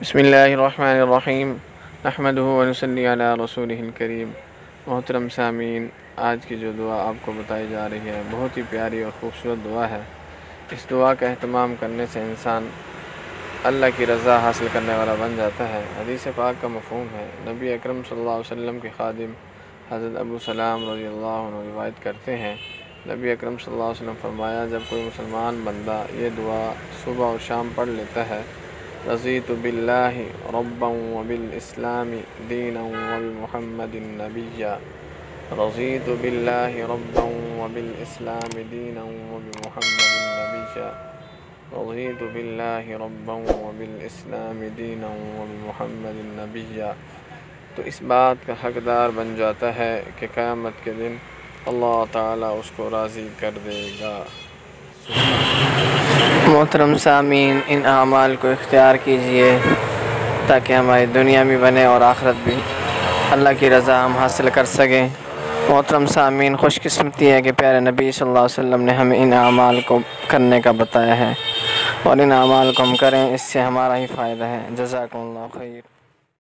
بسم اللہ الرحمن الرحیم نحمدہ ونصلی علی رسولہ الکریم۔ محترم سامعین، آج کی جو دعا آپ کو بتائی جا رہی ہے بہت ہی پیاری اور خوبصورت دعا ہے۔ اس دعا کا اہتمام کرنے سے انسان اللہ کی رضا حاصل کرنے والا بن جاتا ہے۔ حدیث پاک کا مفہوم ہے، نبی اکرم صلی اللہ علیہ وسلم کے خادم حضرت ابو سلام رضی اللہ عنہ روایت کرتے ہیں، نبی اکرم صلی اللہ علیہ وسلم فرمایا، جب کوئی مسلمان بندہ یہ دعا صبح اور شام پڑھ لیتا ہے، رضیت باللہ ربا وبالاسلام دینا وبمحمد نبیا، رضیت باللہ ربا وبالاسلام دینا وبمحمد نبیا، رضیت باللہ ربا وبالاسلام دینا وبمحمد نبیا، تو اس بات کا حقدار بن جاتا ہے کہ قیامت کے دن اللہ تعالیٰ اس کو راضی کر دے گا۔ محترم سامعین، ان اعمال کو اختیار کیجئے تاکہ ہماری دنیا بھی بنے اور آخرت بھی اللہ کی رضا ہم حاصل کر سکیں۔ محترم سامعین، خوش قسمتی ہے کہ پیارے نبی صلی اللہ علیہ وسلم نے ہمیں ان اعمال کو کرنے کا بتایا ہے، اور ان اعمال کو ہم کریں، اس سے ہمارا ہی فائدہ ہے۔ جزاکم اللہ خیر۔